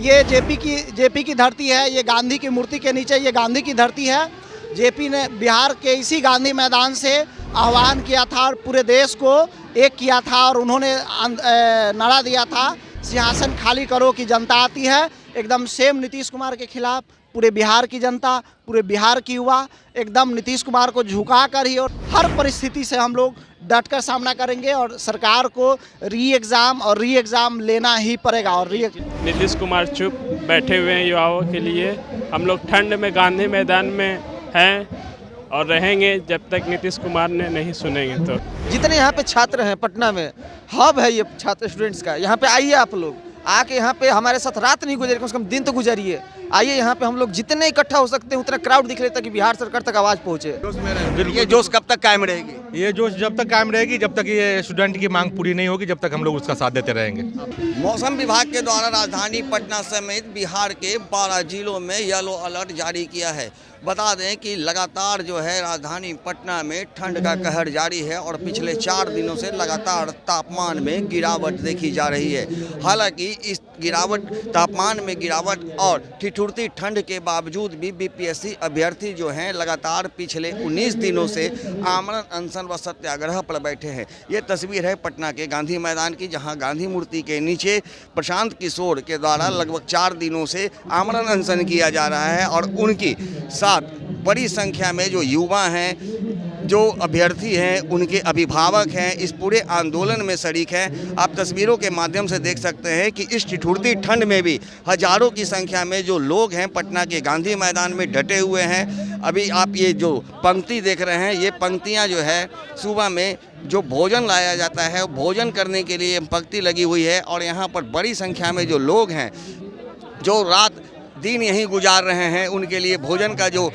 ये जेपी की धरती है, ये गांधी की मूर्ति के नीचे ये गांधी की धरती है। जेपी ने बिहार के इसी गांधी मैदान से आह्वान किया था और पूरे देश को एक किया था और उन्होंने नारा दिया था, सिंहासन खाली करो कि जनता आती है। एकदम सेम नीतीश कुमार के खिलाफ पूरे बिहार की जनता, पूरे बिहार की युवा एकदम नीतीश कुमार को झुका कर ही और हर परिस्थिति से हम लोग डटकर सामना करेंगे और सरकार को री एग्ज़ाम लेना ही पड़ेगा। और नीतीश कुमार चुप बैठे हुए हैं युवाओं के लिए। हम लोग ठंड में गांधी मैदान में हैं और रहेंगे जब तक नीतीश कुमार ने नहीं सुनेंगे। तो जितने यहाँ पे छात्र हैं, पटना में हब है ये छात्र स्टूडेंट्स का, यहाँ पे आइए आप लोग, आके यहाँ पे हमारे साथ रात नहीं गुजरिए, कम से कम दिन तो गुजारिए। आइए यहाँ पे हम लोग जितने इकट्ठा हो सकते हैं उतना क्राउड दिख लेता है कि बिहार सरकार तक आवाज़ पहुँचे। ये जोश कब तक कायम रहेगी? ये जोश जब तक कायम रहेगी, जब तक ये स्टूडेंट की मांग पूरी नहीं होगी, जब तक हम लोग उसका साथ देते रहेंगे। मौसम विभाग के द्वारा राजधानी पटना समेत बिहार के 12 जिलों में येलो अलर्ट जारी किया है। बता दें कि लगातार जो है राजधानी पटना में ठंड का कहर जारी है और पिछले 4 दिनों से लगातार तापमान में गिरावट देखी जा रही है। हालांकि इस तापमान में गिरावट और ठिठुरती ठंड के बावजूद भी बीपीएससी अभ्यर्थी जो हैं लगातार पिछले 19 दिनों से आमरण अनशन व सत्याग्रह पर बैठे हैं। ये तस्वीर है पटना के गांधी मैदान की, जहां गांधी मूर्ति के नीचे प्रशांत किशोर के द्वारा लगभग 4 दिनों से आमरण अनशन किया जा रहा है और उनकी साथ बड़ी संख्या में जो युवा हैं, जो अभ्यर्थी हैं, उनके अभिभावक हैं, इस पूरे आंदोलन में शरीक हैं। आप तस्वीरों के माध्यम से देख सकते हैं कि इस ठिठुरती ठंड में भी हजारों की संख्या में जो लोग हैं पटना के गांधी मैदान में डटे हुए हैं। अभी आप ये जो पंक्ति देख रहे हैं, ये पंक्तियां जो है सुबह में जो भोजन लाया जाता है, भोजन करने के लिए पंक्ति लगी हुई है और यहाँ पर बड़ी संख्या में जो लोग हैं जो रात दिन यहीं गुजार रहे हैं, उनके लिए भोजन का जो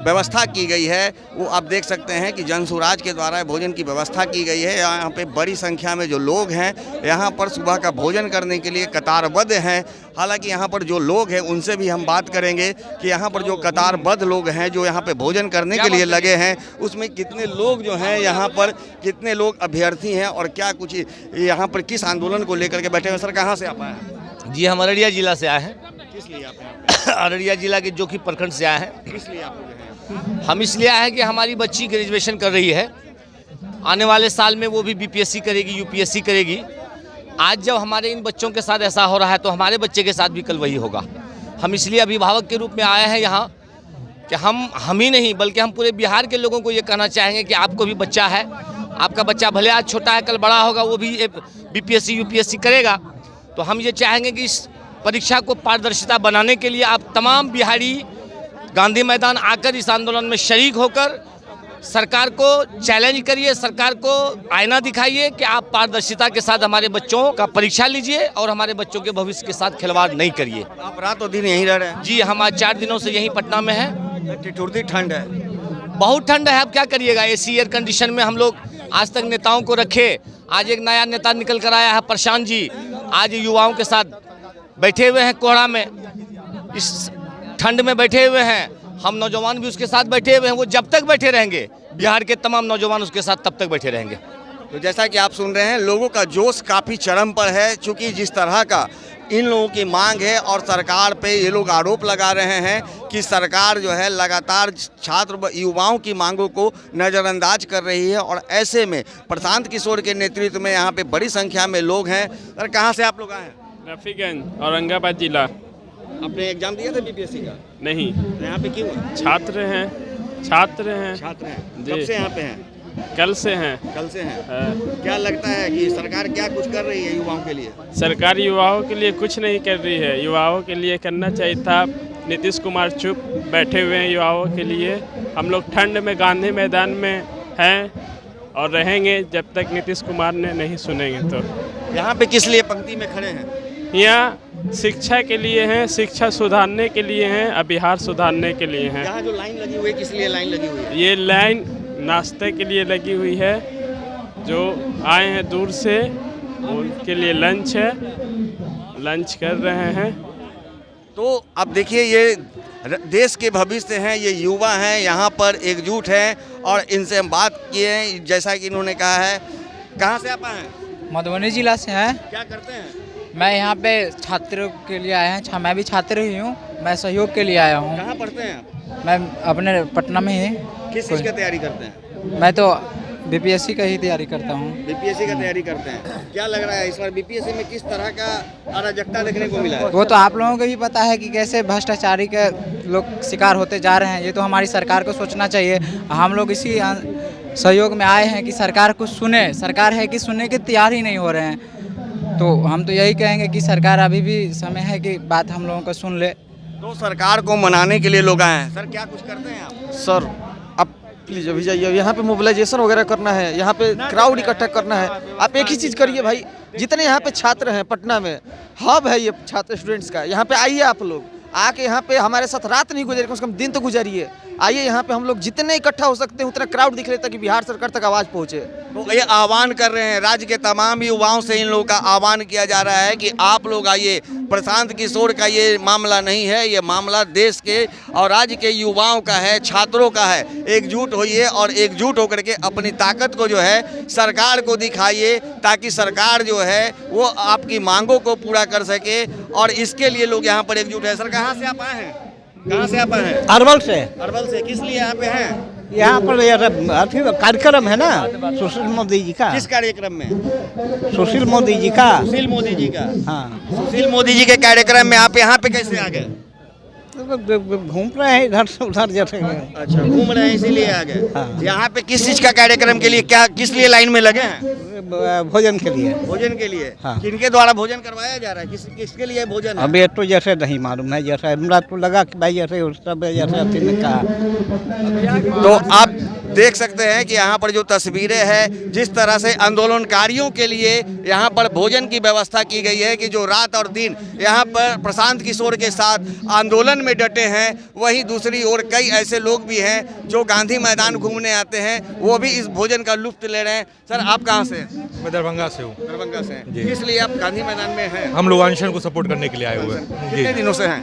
व्यवस्था की गई है वो आप देख सकते हैं कि जनसुराज के द्वारा भोजन की व्यवस्था की गई है। यहाँ पे बड़ी संख्या में जो लोग हैं यहाँ पर सुबह का भोजन करने के लिए कतारबद्ध हैं। हालांकि यहाँ पर जो लोग हैं उनसे भी हम बात करेंगे कि यहाँ पर जो कतारबद्ध लोग हैं जो यहाँ पे भोजन करने के लिए लगे हैं, उसमें कितने लोग जो हैं यहाँ पर, कितने लोग अभ्यर्थी हैं और क्या कुछ यहाँ पर किस आंदोलन को लेकर के बैठे हैं। सर, कहाँ से आप आए हैं? जी, हम अररिया जिला से आए हैं। किस लिए आप हैं? अररिया जिला के जोकी प्रखंड से आए हैं। किस लिए आप लोग हैं? हम इसलिए आए हैं कि हमारी बच्ची ग्रेजुएशन कर रही है, आने वाले साल में वो भी बीपीएससी करेगी, यूपीएससी करेगी। आज जब हमारे इन बच्चों के साथ ऐसा हो रहा है तो हमारे बच्चे के साथ भी कल वही होगा। हम इसलिए अभिभावक के रूप में आए हैं यहाँ कि हम ही नहीं बल्कि हम पूरे बिहार के लोगों को ये कहना चाहेंगे कि आपको भी बच्चा है, आपका बच्चा भले आज छोटा है कल बड़ा होगा, वो भी बीपीएससी यूपीएससी करेगा। तो हम ये चाहेंगे कि इस परीक्षा को पारदर्शिता बनाने के लिए आप तमाम बिहारी गांधी मैदान आकर इस आंदोलन में शरीक होकर सरकार को चैलेंज करिए, सरकार को आईना दिखाइए कि आप पारदर्शिता के साथ हमारे बच्चों का परीक्षा लीजिए और हमारे बच्चों के भविष्य के साथ खिलवाड़ नहीं करिए। आप रात और दिन यहीं रह रहे हैं? जी, हम आज 4 दिनों से यहीं पटना में हैं। ठिठुरती ठंड है, बहुत ठंड है। अब क्या करिएगा, एसी एयर कंडीशन में हम लोग आज तक नेताओं को रखे। आज एक नया नेता निकल कर आया है, प्रशांत जी, आज युवाओं के साथ बैठे हुए हैं, कोहरा में इस ठंड में बैठे हुए हैं। हम नौजवान भी उसके साथ बैठे हुए हैं। वो जब तक बैठे रहेंगे, बिहार के तमाम नौजवान उसके साथ तब तक बैठे रहेंगे। तो जैसा कि आप सुन रहे हैं, लोगों का जोश काफ़ी चरम पर है, चूँकि जिस तरह का इन लोगों की मांग है और सरकार पे ये लोग आरोप लगा रहे हैं कि सरकार जो है लगातार छात्र युवाओं की मांगों को नज़रअंदाज कर रही है। और ऐसे में प्रशांत किशोर के नेतृत्व में यहाँ पे बड़ी संख्या में लोग हैं। सर, कहाँ से आप लोग आए हैं? रफीगंज, औरंगाबाद जिला। आपने एग्जाम दिया था बीपीएससी का? नहीं। तो यहाँ पे क्यों? छात्र हैं। छात्र हैं। कब से यहाँ पे हैं? कल से हैं। कल से हैं। क्या लगता है कि सरकार क्या कुछ कर रही है युवाओं के लिए? सरकार युवाओं के लिए कुछ नहीं कर रही है। युवाओं के लिए करना चाहिए था। नीतीश कुमार चुप बैठे हुए हैं युवाओं के लिए। हम लोग ठंड में गांधी मैदान में हैं और रहेंगे जब तक नीतीश कुमार ने नहीं सुनेंगे। तो यहाँ पे किस लिए पंक्ति में खड़े हैं? यहाँ शिक्षा के लिए हैं, शिक्षा सुधारने के लिए हैं, और बिहार सुधारने के लिए हैं। यहाँ जो लाइन लगी हुई है, किस लिए लाइन लगी हुई है? ये लाइन नाश्ते के लिए लगी हुई है। जो आए हैं दूर से उनके लिए लंच है, लंच कर रहे हैं। तो अब देखिए, ये देश के भविष्य हैं, ये युवा हैं, यहाँ पर एकजुट हैं और इनसे हम बात किए जैसा कि इन्होंने कहा है। कहाँ से आप आए हैं? मधुबनी जिला से हैं। क्या करते हैं? मैं यहाँ पे छात्रों के लिए आया हूँ। मैं भी छात्र ही हूँ। मैं सहयोग के लिए आया हूँ। कहाँ पढ़ते हैं आप? मैं अपने पटना में ही। किस चीज़ की तैयारी करते हैं? मैं तो बीपीएससी का ही तैयारी करता हूँ। बीपीएससी का तैयारी करते हैं। क्या लग रहा है इस बार बीपीएससी में किस तरह का अराजकता देखने को मिला है? वो तो आप लोगों को भी पता है कि कैसे भ्रष्टाचारी के लोग शिकार होते जा रहे हैं। ये तो हमारी सरकार को सोचना चाहिए। हम लोग इसी सहयोग में आए हैं कि सरकार को सुने। सरकार है कि सुनने के तैयार ही नहीं हो रहे हैं। तो हम तो यही कहेंगे कि सरकार अभी भी समय है कि बात हम लोगों को सुन ले। तो सरकार को मनाने के लिए लोग आए हैं। सर क्या कुछ करते हैं आप? सर आप प्लीज़ अभी जाइए। यहाँ पे मोबिलाइजेशन वगैरह करना है, यहाँ पे क्राउड इकट्ठा करना है। आप एक ही चीज़ करिए भाई, जितने यहाँ पे छात्र हैं पटना में, हब है ये छात्र स्टूडेंट्स का। यहाँ पे आइए, आप लोग आके यहाँ पे हमारे साथ रात नहीं गुजारिए, कम से कम दिन तो गुजारिए। आइए यहाँ पे, हम लोग जितने इकट्ठा हो सकते हैं उतना क्राउड दिख लेता कि बिहार सरकार तक आवाज़ पहुँचे। तो ये आह्वान कर रहे हैं राज्य के तमाम युवाओं से, इन लोगों का आह्वान किया जा रहा है कि आप लोग आइए। प्रशांत किशोर का ये मामला नहीं है, ये मामला देश के और राज्य के युवाओं का है, छात्रों का है। एकजुट होइए और एकजुट होकर के अपनी ताकत को जो है सरकार को दिखाइए, ताकि सरकार जो है वो आपकी मांगों को पूरा कर सके। और इसके लिए लोग यहाँ पर एकजुट है। सर कहाँ से आप आए हैं? कहाँ से आप आए हैं? अरवल से। अरवल से। किस लिए यहाँ पे हैं? यहाँ पर अथी कार्यक्रम है ना, सुशील मोदी जी का। किस कार्यक्रम में? सुशील मोदी जी का। सुशील मोदी जी का। हाँ, सुशील मोदी जी के कार्यक्रम में आप यहाँ पे कैसे आ गए? घूम रहे हैं इधर से उधर जैसे। अच्छा, घूम रहे हैं इसीलिए आ गए। हाँ। यहाँ पे किस चीज का कार्यक्रम के लिए, क्या किस लिए लाइन में लगे हैं? भोजन के लिए। भोजन के लिए। हाँ। किनके द्वारा भोजन करवाया जा रहा है? किसके लिए भोजन है? अब ये तो जैसे नहीं मालूम है, जैसे हमरा तो लगा कि भाई जैसे सब जैसे अथी ने कहा। तो आप देख सकते हैं कि यहाँ पर जो तस्वीरें हैं, जिस तरह से आंदोलनकारियों के लिए यहाँ पर भोजन की व्यवस्था की गई है कि जो रात और दिन यहाँ पर प्रशांत किशोर के साथ आंदोलन में डटे हैं, वहीं दूसरी ओर कई ऐसे लोग भी हैं जो गांधी मैदान घूमने आते हैं, वो भी इस भोजन का लुत्फ ले रहे हैं। सर आप कहाँ से? मैं दरभंगा से हूँ। दरभंगा से। किस लिए आप गांधी मैदान में हैं? हम लोग अनशन को सपोर्ट करने के लिए आए हुए हैं। कितने दिनों से हैं?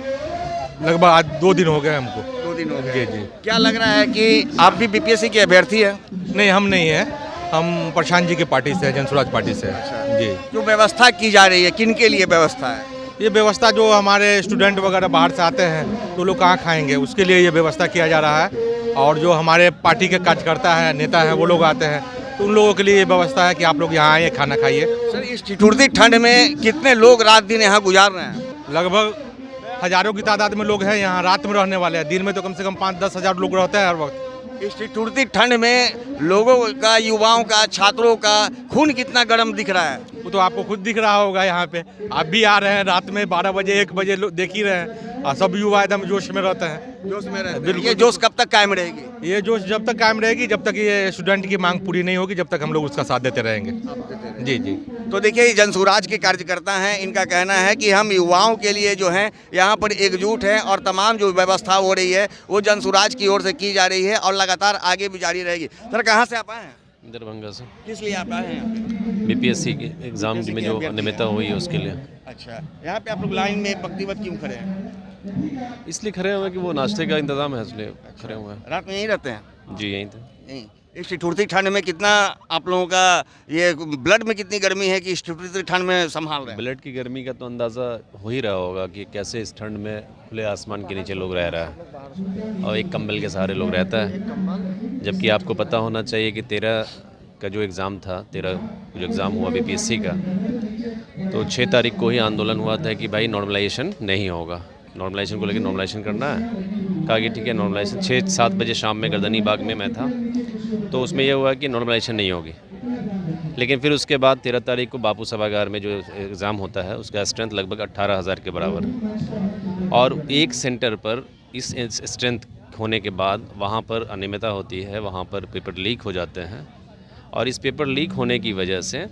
लगभग आज 2 दिन हो गए हमको। 2 दिन हो गए। जी जी। क्या लग रहा है कि आप भी बीपीएससी के अभ्यर्थी हैं? नहीं, हम नहीं हैं, हम प्रशांत जी की पार्टी से हैं, जनसुराज पार्टी से हैं। जी। जो व्यवस्था की जा रही है, किन के लिए व्यवस्था है? ये व्यवस्था जो हमारे स्टूडेंट वगैरह बाहर से आते हैं तो लोग कहाँ खाएंगे, उसके लिए ये व्यवस्था किया जा रहा है। और जो हमारे पार्टी के कार्यकर्ता हैं, नेता हैं, वो लोग आते हैं तो उन लोगों के लिए ये व्यवस्था है कि आप लोग यहाँ आइए, खाना खाइए। सर इस ठिठुरती ठंड में कितने लोग रात दिन यहाँ गुजार रहे हैं? लगभग हजारों की तादाद में लोग हैं यहाँ, रात में रहने वाले हैं। दिन में तो कम से कम 5-10 हज़ार लोग रहते हैं हर वक्त। इस ठिठुरती ठंड में लोगों का, युवाओं का, छात्रों का खून कितना गर्म दिख रहा है? वो तो आपको खुद दिख रहा होगा। यहाँ पे आप भी आ रहे हैं रात में 12 बजे 1 बजे देख ही रहे हैं। और सब युवा एकदम जोश में रहते हैं। जोश में रहते हैं। बिल्कुल। ये जोश कब तक कायम रहेगी? ये जोश जब तक कायम रहेगी, जब तक ये स्टूडेंट की मांग पूरी नहीं होगी, जब तक हम लोग उसका साथ देते रहेंगे। जी जी। तो देखिए, ये जनसुराज के कार्यकर्ता हैं। इनका कहना है कि हम युवाओं के लिए जो हैं यहाँ पर एकजुट हैं और तमाम जो व्यवस्था हो रही है वो जनसुराज की ओर से की जा रही है और लगातार आगे भी जारी रहेगी। सर कहाँ से आप आए हैं? दरभंगा से। किस लिए आप आए हैं? बीपीएससी के एग्ज़ाम में जो अनियमितता हुई है उसके लिए। अच्छा, यहाँ पे आप लोग लाइन में पंक्तिबद्ध क्यों खड़े हैं? इसलिए खड़े हुए कि वो नाश्ते का इंतज़ाम है, इसलिए खड़े हुए हैं। रात में यहीं रहते हैं? जी यहीं थे। नहीं। इस ठिठुरती ठंड में कितना आप लोगों का ये ब्लड में कितनी गर्मी है कि इस ठिठुरती ठंड में संभाल रहे हैं? ब्लड की गर्मी का तो अंदाज़ा हो ही रहा होगा कि कैसे इस ठंड में खुले आसमान के नीचे लोग रह रहा है और एक कंबल के सहारे लोग रहता है। जबकि आपको पता होना चाहिए कि 13 का जो एग्ज़ाम था, 13 जो एग्ज़ाम हुआ बीपीएससी का, तो 6 तारीख को ही आंदोलन हुआ था कि भाई नॉर्मलाइजेशन नहीं होगा। नॉर्मलाइजेशन को लेकर नॉर्मलाइजेशन करना है। कहा कि ठीक है नॉर्मलाइजेशन। 6-7 बजे शाम में गर्दनी बाग में मैं था, तो उसमें यह हुआ कि नॉर्मलाइजेशन नहीं होगी। लेकिन फिर उसके बाद 13 तारीख को बापू सभागार में जो एग्ज़ाम होता है उसका स्ट्रेंथ लगभग 18,000 के बराबर, और एक सेंटर पर इस स्ट्रेंथ होने के बाद वहाँ पर अनियमितता होती है, वहाँ पर पेपर लीक हो जाते हैं। और इस पेपर लीक होने की वजह से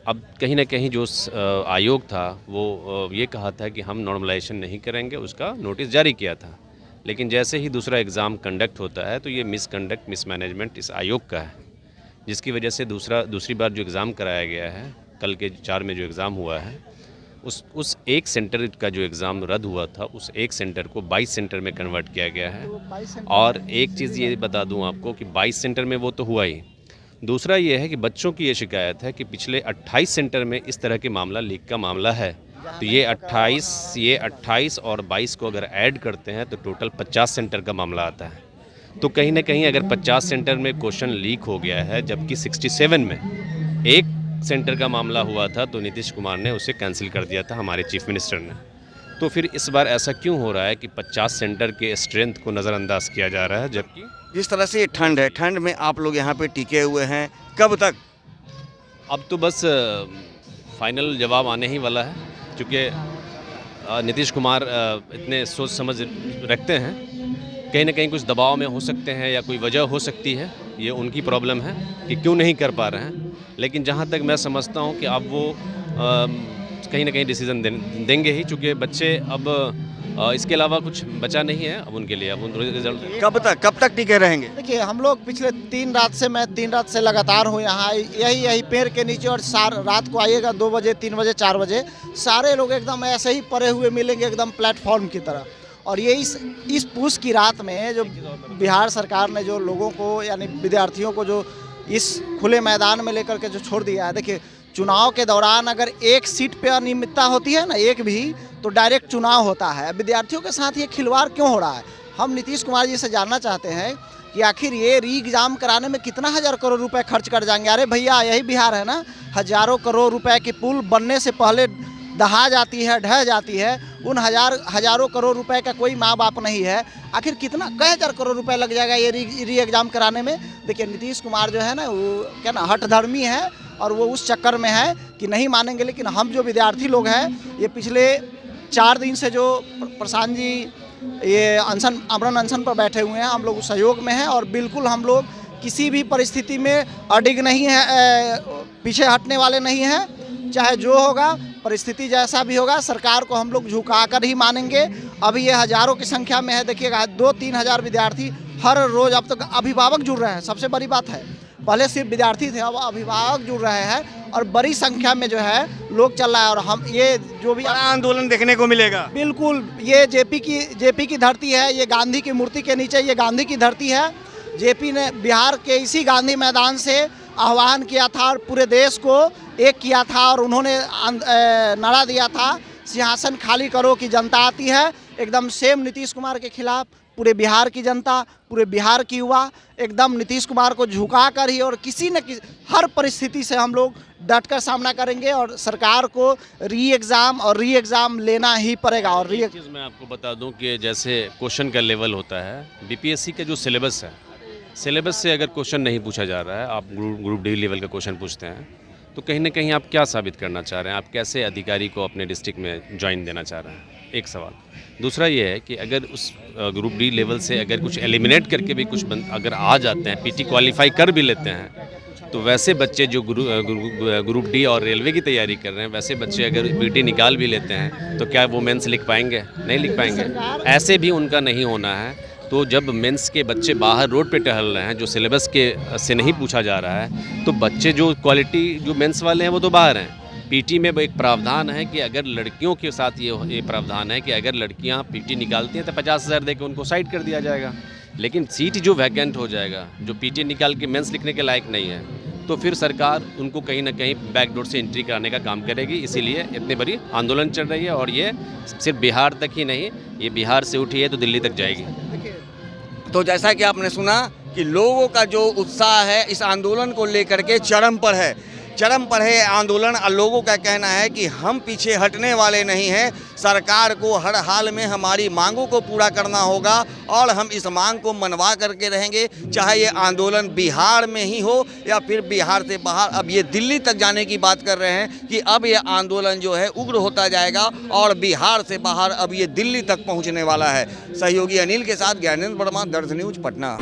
अब कहीं ना कहीं जो आयोग था वो ये कहा था कि हम नॉर्मलाइजेशन नहीं करेंगे, उसका नोटिस जारी किया था। लेकिन जैसे ही दूसरा एग्ज़ाम कंडक्ट होता है तो ये मिसकंडक्ट, मिसमैनेजमेंट इस आयोग का है, जिसकी वजह से दूसरी बार जो एग्ज़ाम कराया गया है, कल के 4 में जो एग्ज़ाम हुआ है, उस एक सेंटर का जो एग्ज़ाम रद्द हुआ था, उस एक सेंटर को 22 सेंटर में कन्वर्ट किया गया है। और एक चीज़ ये बता दूं आपको कि 22 सेंटर में वो तो हुआ ही, दूसरा ये है कि बच्चों की ये शिकायत है कि पिछले 28 सेंटर में इस तरह के मामला, लीक का मामला है। तो ये 28 और 22 को अगर ऐड करते हैं तो टोटल 50 सेंटर का मामला आता है। तो कहीं ना कहीं अगर 50 सेंटर में क्वेश्चन लीक हो गया है, जबकि 67 में एक सेंटर का मामला हुआ था, तो नीतीश कुमार ने उसे कैंसिल कर दिया था हमारे चीफ मिनिस्टर ने। तो फिर इस बार ऐसा क्यों हो रहा है कि 50 सेंटर के स्ट्रेंथ को नज़रअंदाज किया जा रहा है, जबकि जिस तरह से ठंड है, ठंड में आप लोग यहाँ पे टिके हुए हैं, कब तक? अब तो बस फाइनल जवाब आने ही वाला है, क्योंकि नीतीश कुमार इतने सोच समझ रखते हैं। कहीं ना कहीं कुछ दबाव में हो सकते हैं या कोई वजह हो सकती है, ये उनकी प्रॉब्लम है कि क्यों नहीं कर पा रहे हैं। लेकिन जहाँ तक मैं समझता हूँ कि अब वो कहीं ना कहीं डिसीज़न देंगे ही, चूँकि बच्चे अब इसके अलावा कुछ बचा नहीं है अब उनके लिए। अब उन रिजल्ट कब तक टिके रहेंगे? देखिए, हम लोग पिछले 3 रात से लगातार हूँ यहाँ, यही पेड़ के नीचे, और रात को आइएगा 2 बजे, 3 बजे, 4 बजे, सारे लोग एकदम ऐसे ही पड़े हुए मिलेंगे, एकदम प्लेटफॉर्म की तरह। और ये इस पूस की रात में जो बिहार सरकार ने जो लोगों को, यानी विद्यार्थियों को जो इस खुले मैदान में लेकर के जो छोड़ दिया है। देखिए, चुनाव के दौरान अगर एक सीट पे अनियमितता होती है ना, एक भी, तो डायरेक्ट चुनाव होता है। विद्यार्थियों के साथ ये खिलवाड़ क्यों हो रहा है? हम नीतीश कुमार जी से जानना चाहते हैं कि आखिर ये री एग्ज़ाम कराने में कितना हज़ार करोड़ रुपए खर्च कर जाएंगे। अरे भैया, यही बिहार है ना, हज़ारों करोड़ रुपए की पुल बनने से पहले दहा जाती है, ढह जाती है। उन हज़ारों करोड़ रुपए का कोई माँ बाप नहीं है। आखिर कितना, कई हज़ार करोड़ रुपए लग जाएगा ये री एग्ज़ाम कराने में? देखिए, नीतीश कुमार जो है ना, वो क्या ना, हठधर्मी है, और वो उस चक्कर में है कि नहीं मानेंगे। लेकिन हम जो विद्यार्थी लोग हैं, ये पिछले 4 दिन से जो प्रशांत जी ये आमरण अनशन पर बैठे हुए हैं, हम लोग सहयोग में हैं, और बिल्कुल हम लोग किसी भी परिस्थिति में अडिग नहीं है, पीछे हटने वाले नहीं हैं। चाहे जो होगा, परिस्थिति जैसा भी होगा, सरकार को हम लोग झुका कर ही मानेंगे। अभी ये हज़ारों की संख्या में है, देखिएगा 2-3 हज़ार विद्यार्थी हर रोज़, अब तक अभिभावक जुड़ रहे हैं। सबसे बड़ी बात है, पहले सिर्फ विद्यार्थी थे, अब अभिभावक जुड़ रहे हैं, और बड़ी संख्या में जो है लोग चल रहा है। और हम ये जो भी बड़ा आंदोलन देखने को मिलेगा। बिल्कुल, ये जेपी की धरती है, ये गांधी की मूर्ति के नीचे ये गांधी की धरती है। जेपी ने बिहार के इसी गांधी मैदान से आह्वान किया था और पूरे देश को एक किया था, और उन्होंने नारा दिया था, सिंहासन खाली करो कि जनता आती है। एकदम सेम नीतीश कुमार के खिलाफ पूरे बिहार की जनता, पूरे बिहार की युवा एकदम नीतीश कुमार को झुका कर ही, और किसी न किसी हर परिस्थिति से हम लोग डटकर सामना करेंगे, और सरकार को री एग्ज़ाम लेना ही पड़ेगा। और चीज़ मैं आपको बता दूं कि जैसे क्वेश्चन का लेवल होता है, बीपीएससी का जो सिलेबस है, सिलेबस से अगर क्वेश्चन नहीं पूछा जा रहा है, आप ग्रुप डी लेवल का क्वेश्चन पूछते हैं, तो कहीं ना कहीं आप क्या साबित करना चाह रहे हैं? आप कैसे अधिकारी को अपने डिस्ट्रिक्ट में ज्वाइन देना चाह रहे हैं? एक सवाल। दूसरा ये है कि अगर उस ग्रुप डी लेवल से अगर कुछ एलिमिनेट करके भी कुछ अगर आ जाते हैं, पीटी क्वालिफाई कर भी लेते हैं, तो वैसे बच्चे जो ग्रुप डी और रेलवे की तैयारी कर रहे हैं, वैसे बच्चे अगर पीटी निकाल भी लेते हैं, तो क्या वो मेंस लिख पाएंगे? नहीं लिख पाएंगे। ऐसे भी उनका नहीं होना है। तो जब मेंस के बच्चे बाहर रोड पे टहल रहे हैं, जो सिलेबस के से नहीं पूछा जा रहा है, तो बच्चे जो क्वालिटी जो मेंस वाले हैं वो तो बाहर हैं। पीटी में एक प्रावधान है कि अगर लड़कियों के साथ ये प्रावधान है कि अगर लड़कियां पीटी निकालती हैं तो 50,000 देकर उनको साइड कर दिया जाएगा। लेकिन सीट जो वैकेंट हो जाएगा, जो पीटी निकाल के मेंस लिखने के लायक नहीं है, तो फिर सरकार उनको कहीं ना कहीं बैकडोर से एंट्री कराने का काम करेगी। इसीलिए इतनी बड़ी आंदोलन चल रही है, और ये सिर्फ बिहार तक ही नहीं, ये बिहार से उठी है तो दिल्ली तक जाएगी। तो जैसा कि आपने सुना कि लोगों का जो उत्साह है इस आंदोलन को लेकर के चरम पर है आंदोलन। और लोगों का कहना है कि हम पीछे हटने वाले नहीं हैं, सरकार को हर हाल में हमारी मांगों को पूरा करना होगा, और हम इस मांग को मनवा करके रहेंगे, चाहे ये आंदोलन बिहार में ही हो या फिर बिहार से बाहर। अब ये दिल्ली तक जाने की बात कर रहे हैं कि अब ये आंदोलन जो है उग्र होता जाएगा, और बिहार से बाहर अब ये दिल्ली तक पहुँचने वाला है। सहयोगी अनिल के साथ ज्ञानेंद्र वर्मा, दर्ज न्यूज, पटना।